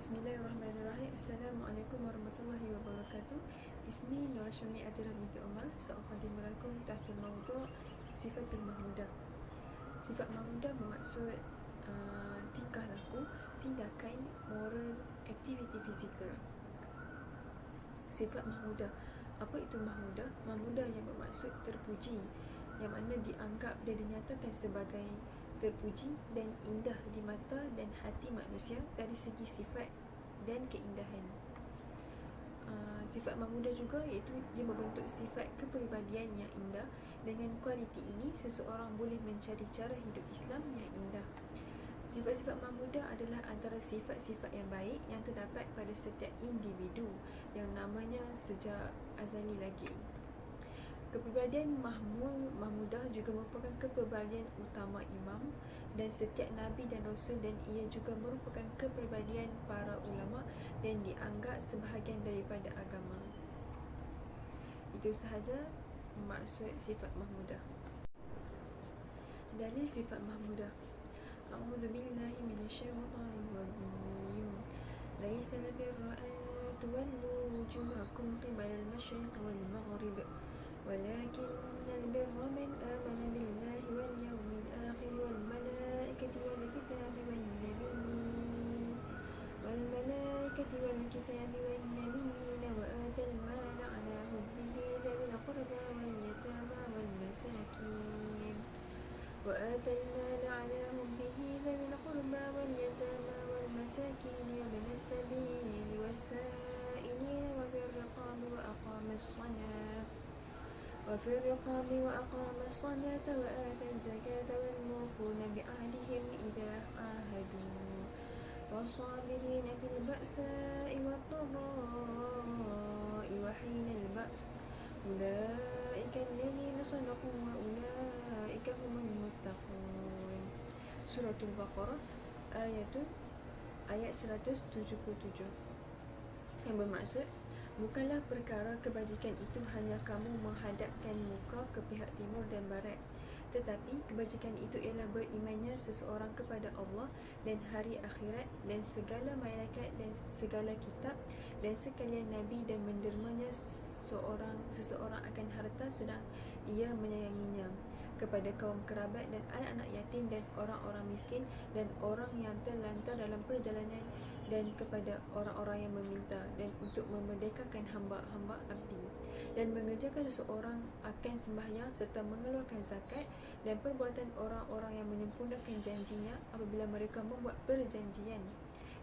Bismillahirrahmanirrahim. Assalamualaikum warahmatullahi wabarakatuh. Ismi Nur Syami Adira binti Umar. Sa'uqaddimu lakum tahta mawdu' sifatul mahmudah. Sifat mahmudah bermaksud tingkah laku, tindakan, moral, aktiviti fizikal. Sifat mahmudah. Apa itu mahmudah? Mahmudah yang bermaksud terpuji, yang mana dianggap dan dinyatakan sebagai terpuji dan indah di mata dan hati manusia dari segi sifat dan keindahan. Sifat mahmudah juga iaitu dia membentuk sifat kepribadian yang indah. Dengan kualiti ini, seseorang boleh mencari cara hidup Islam yang indah. Sifat-sifat mahmudah adalah antara sifat-sifat yang baik yang terdapat pada setiap individu yang namanya sejak azali lagi. Kepribadian mahmudah juga merupakan kepribadian utama imam dan setiap nabi dan rasul, dan ia juga merupakan kepribadian para ulama dan dianggap sebahagian daripada agama. Itu sahaja maksud sifat mahmudah. Dalil sifat mahmudah. A'udzu billahi minasyaitonir rajim. Laisa al-birra an tuwallu wujuhakum qibala al-masyriq wal maghrib, ولكن البر من آمن بالله واليوم الآخر والملائكة والكتاب والنبيين وآتى المال على حبه ذوي القربى واليتامى والمساكين وابن السبيل والسائلين وفي الرقاب وأقام الصلاة وآتى الزكاة والموفون بعهدهم إذا عاهدوا والصابرين في البأساء والضراء وحين البأس أولئك الذين صدقوا وأولئك هم المتقون. Surah Al-Baqarah ayat 177, yang bermaksud, bukanlah perkara kebajikan itu hanya kamu menghadapkan muka ke pihak timur dan barat, tetapi kebajikan itu ialah berimannya seseorang kepada Allah dan hari akhirat dan segala malaikat dan segala kitab dan sekalian nabi, dan mendermanya seseorang akan harta sedang ia menyayanginya, kepada kaum kerabat dan anak-anak yatim dan orang-orang miskin dan orang yang terlantar dalam perjalanan, dan kepada orang-orang yang meminta, dan untuk memerdekakan hamba-hamba abdi, dan mengerjakan seseorang akan sembahyang serta mengeluarkan zakat, dan perbuatan orang-orang yang menyempurnakan janjinya apabila mereka membuat perjanjian,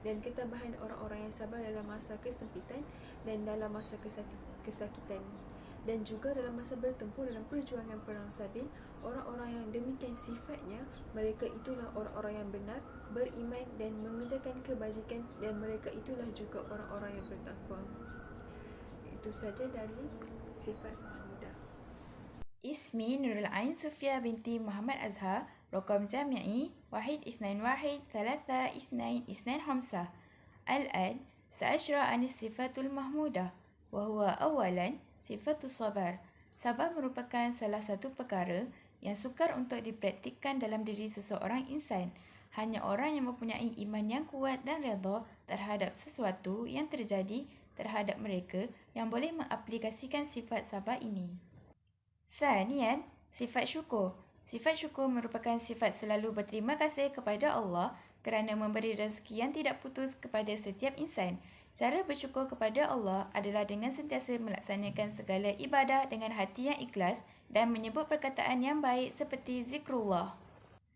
dan ketabahan orang-orang yang sabar dalam masa kesempitan dan dalam masa kesakitan, dan juga dalam masa bertempur dalam perjuangan perang sabil. Orang-orang yang demikian sifatnya, mereka itulah orang-orang yang benar, beriman dan mengerjakan kebajikan, dan mereka itulah juga orang-orang yang bertakwa. Itu saja dari sifat mahmudah. Ismi Nurul Ain Sufia binti Muhammad Azhar. Rakam jami'i 1-2-1-3-2-2-5. الآن سأشرح عن الصفات المحمودة، وهو أولاً صفة الصبر. Sabar merupakan salah satu perkara yang sukar untuk dipraktikkan dalam diri seseorang insan. Hanya orang yang mempunyai iman yang kuat dan redha terhadap sesuatu yang terjadi terhadap mereka yang boleh mengaplikasikan sifat sabar ini. Sanian, sifat syukur. Sifat syukur merupakan sifat selalu berterima kasih kepada Allah kerana memberi rezeki yang tidak putus kepada setiap insan. Cara bersyukur kepada Allah adalah dengan sentiasa melaksanakan segala ibadah dengan hati yang ikhlas dan menyebut perkataan yang baik seperti zikrullah.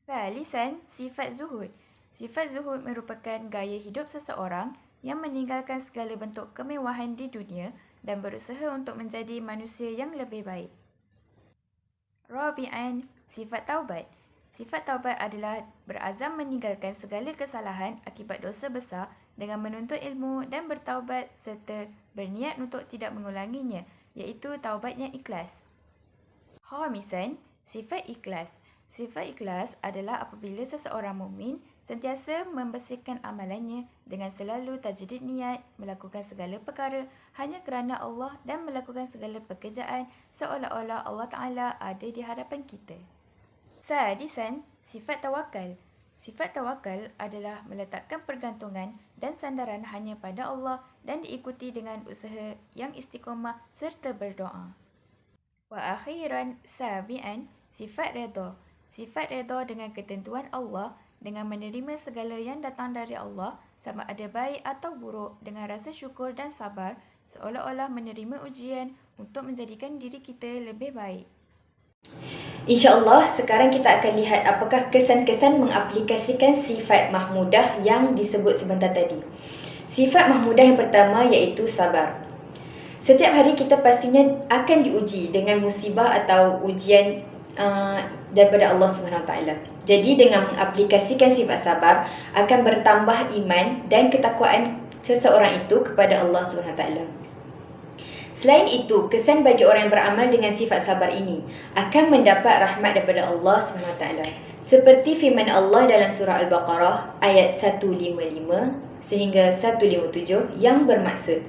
Thalisan, sifat zuhud. Sifat zuhud merupakan gaya hidup seseorang yang meninggalkan segala bentuk kemewahan di dunia dan berusaha untuk menjadi manusia yang lebih baik. Rabi'an, sifat taubat. Sifat taubat adalah berazam meninggalkan segala kesalahan akibat dosa besar dengan menuntut ilmu dan bertaubat serta berniat untuk tidak mengulanginya, iaitu taubat yang ikhlas. Khamisan, sifat ikhlas. Sifat ikhlas adalah apabila seseorang mukmin sentiasa membersihkan amalannya dengan selalu tajdid niat, melakukan segala perkara hanya kerana Allah dan melakukan segala pekerjaan seolah-olah Allah Ta'ala ada di hadapan kita. Sadisan, sifat tawakal. Sifat tawakal adalah meletakkan pergantungan dan sandaran hanya pada Allah dan diikuti dengan usaha yang istiqamah serta berdoa. Wa akhiran sabi'an, sifat redha. Sifat redha dengan ketentuan Allah, dengan menerima segala yang datang dari Allah, sama ada baik atau buruk, dengan rasa syukur dan sabar, seolah-olah menerima ujian untuk menjadikan diri kita lebih baik. InsyaAllah, sekarang kita akan lihat apakah kesan-kesan mengaplikasikan sifat mahmudah yang disebut sebentar tadi. Sifat mahmudah yang pertama iaitu sabar. Setiap hari kita pastinya akan diuji dengan musibah atau ujian daripada Allah SWT. Jadi dengan mengaplikasikan sifat sabar akan bertambah iman dan ketakwaan seseorang itu kepada Allah SWT. Selain itu, kesan bagi orang yang beramal dengan sifat sabar ini akan mendapat rahmat daripada Allah SWT. Seperti firman Allah dalam surah Al-Baqarah ayat 155 sehingga 157 yang bermaksud,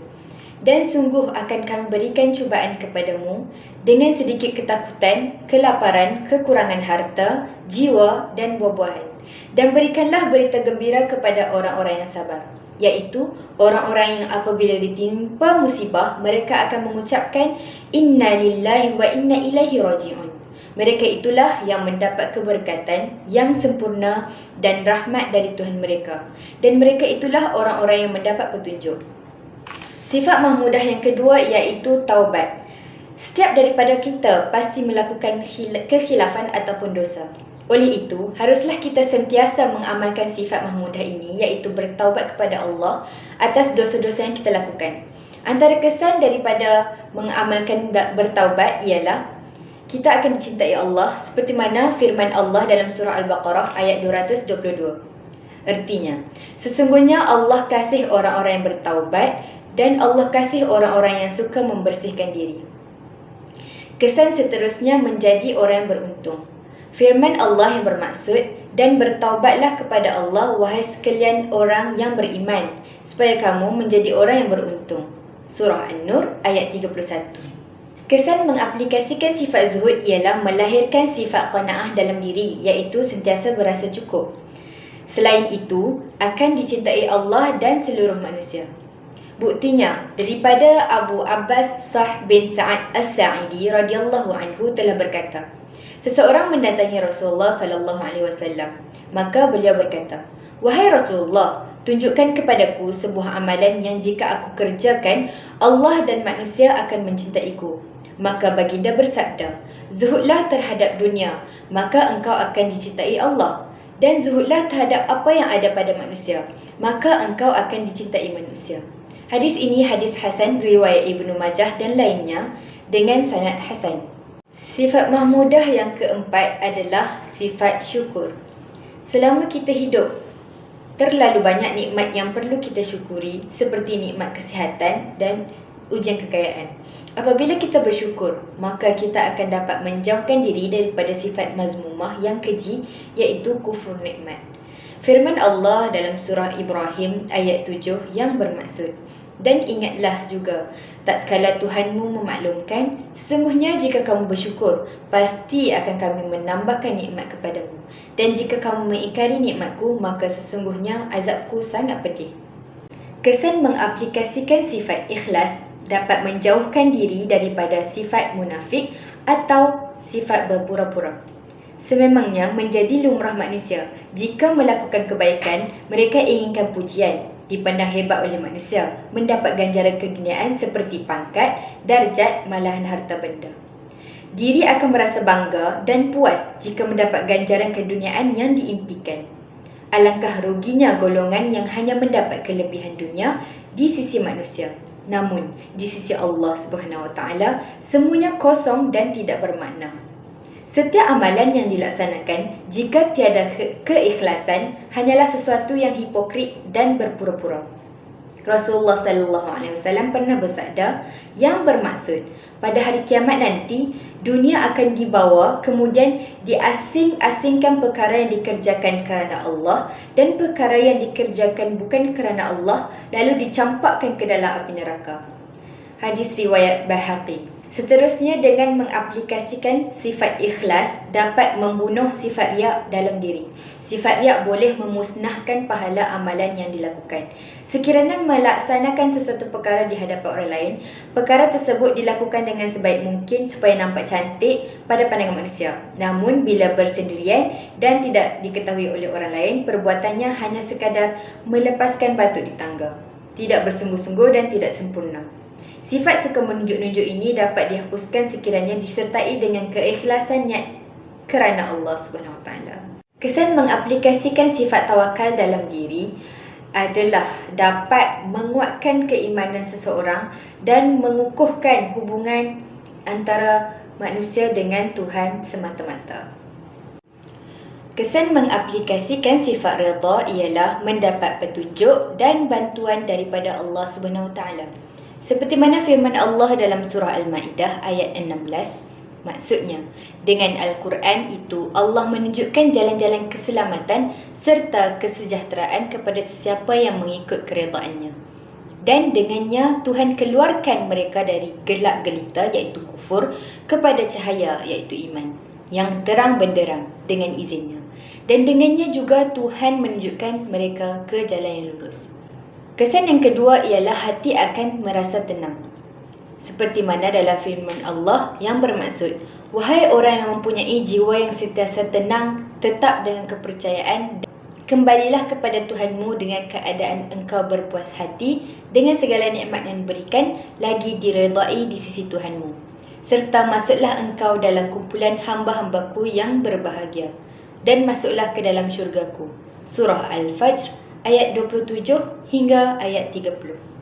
"Dan sungguh akan kami berikan cubaan kepadamu dengan sedikit ketakutan, kelaparan, kekurangan harta, jiwa dan buah-buahan. Dan berikanlah berita gembira kepada orang-orang yang sabar." Iaitu orang-orang yang apabila ditimpa musibah, mereka akan mengucapkan Inna lillahi wa inna ilaihi raji'un. Mereka itulah yang mendapat keberkatan yang sempurna dan rahmat dari Tuhan mereka. Dan mereka itulah orang-orang yang mendapat petunjuk. Sifat mahmudah yang kedua iaitu taubat. Setiap daripada kita pasti melakukan kekhilafan ataupun dosa. Oleh itu, haruslah kita sentiasa mengamalkan sifat mahmudah ini, iaitu bertaubat kepada Allah atas dosa-dosa yang kita lakukan. Antara kesan daripada mengamalkan bertaubat ialah kita akan dicintai Allah seperti mana firman Allah dalam surah Al-Baqarah ayat 222. Artinya, sesungguhnya Allah kasih orang-orang yang bertaubat dan Allah kasih orang-orang yang suka membersihkan diri. Kesan seterusnya menjadi orang yang beruntung. Firman Allah yang bermaksud, "Dan bertaubatlah kepada Allah, wahai sekalian orang yang beriman, supaya kamu menjadi orang yang beruntung." Surah An-Nur ayat 31. Kesan mengaplikasikan sifat zuhud ialah melahirkan sifat qanaah dalam diri, iaitu sentiasa berasa cukup. Selain itu, akan dicintai Allah dan seluruh manusia. Buktinya, daripada Abu Abbas Sah bin Sa'ad As-Sa'idi radhiyallahu anhu telah berkata, seseorang mendatangi Rasulullah sallallahu alaihi wasallam. Maka beliau berkata, "Wahai Rasulullah, tunjukkan kepadaku sebuah amalan yang jika aku kerjakan, Allah dan manusia akan mencintaiku." Maka baginda bersabda, "Zuhudlah terhadap dunia, maka engkau akan dicintai Allah. Dan zuhudlah terhadap apa yang ada pada manusia, maka engkau akan dicintai manusia." Hadis ini hadis hasan riwayat Ibnu Majah dan lainnya dengan sanad hasan. Sifat mahmudah yang keempat adalah sifat syukur. Selama kita hidup, terlalu banyak nikmat yang perlu kita syukuri, seperti nikmat kesihatan dan ujian kekayaan. Apabila kita bersyukur, maka kita akan dapat menjauhkan diri daripada sifat mazmumah yang keji, iaitu kufur nikmat. Firman Allah dalam surah Ibrahim ayat 7 yang bermaksud, "Dan ingatlah juga, tatkala Tuhanmu memaklumkan, sesungguhnya jika kamu bersyukur, pasti akan kami menambahkan nikmat kepadamu. Dan jika kamu mengingkari nikmatku, maka sesungguhnya azabku sangat pedih." Kesan mengaplikasikan sifat ikhlas dapat menjauhkan diri daripada sifat munafik atau sifat berpura-pura. Sememangnya menjadi lumrah manusia, jika melakukan kebaikan, mereka inginkan pujian, dipandang hebat oleh manusia, mendapat ganjaran keduniaan seperti pangkat, darjat, malahan harta benda. Diri akan merasa bangga dan puas jika mendapat ganjaran keduniaan yang diimpikan. Alangkah ruginya golongan yang hanya mendapat kelebihan dunia di sisi manusia. Namun, di sisi Allah SWT, semuanya kosong dan tidak bermakna. Setiap amalan yang dilaksanakan, jika tiada keikhlasan, hanyalah sesuatu yang hipokrit dan berpura-pura. Rasulullah SAW pernah bersabda yang bermaksud, pada hari kiamat nanti, dunia akan dibawa, kemudian diasing-asingkan perkara yang dikerjakan kerana Allah dan perkara yang dikerjakan bukan kerana Allah, lalu dicampakkan ke dalam api neraka. Hadis riwayat Baihaqi. Seterusnya, dengan mengaplikasikan sifat ikhlas dapat membunuh sifat riak dalam diri. Sifat riak boleh memusnahkan pahala amalan yang dilakukan. Sekiranya melaksanakan sesuatu perkara di hadapan orang lain, perkara tersebut dilakukan dengan sebaik mungkin supaya nampak cantik pada pandangan manusia. Namun bila bersendirian dan tidak diketahui oleh orang lain, perbuatannya hanya sekadar melepaskan batu di tangga. Tidak bersungguh-sungguh dan tidak sempurna. Sifat suka menunjuk-nunjuk ini dapat dihapuskan sekiranya disertai dengan keikhlasan niat kerana Allah SWT. Kesan mengaplikasikan sifat tawakal dalam diri adalah dapat menguatkan keimanan seseorang dan mengukuhkan hubungan antara manusia dengan Tuhan semata-mata. Kesan mengaplikasikan sifat redha ialah mendapat petunjuk dan bantuan daripada Allah SWT. Seperti mana firman Allah dalam surah Al-Ma'idah ayat 16, maksudnya, dengan Al-Quran itu Allah menunjukkan jalan-jalan keselamatan serta kesejahteraan kepada sesiapa yang mengikut keredaannya. Dan dengannya Tuhan keluarkan mereka dari gelap gelita iaitu kufur kepada cahaya iaitu iman yang terang benderang dengan izinnya. Dan dengannya juga Tuhan menunjukkan mereka ke jalan yang lurus. Kesan yang kedua ialah hati akan merasa tenang. Seperti mana dalam firman Allah yang bermaksud, wahai orang yang mempunyai jiwa yang sentiasa tenang, tetap dengan kepercayaan, kembalilah kepada Tuhanmu dengan keadaan engkau berpuas hati dengan segala nikmat yang diberikan, lagi diredai di sisi Tuhanmu. Serta masuklah engkau dalam kumpulan hamba-hambaku yang berbahagia, dan masuklah ke dalam syurgaku. Surah Al-Fajr ayat 27 hingga ayat 30.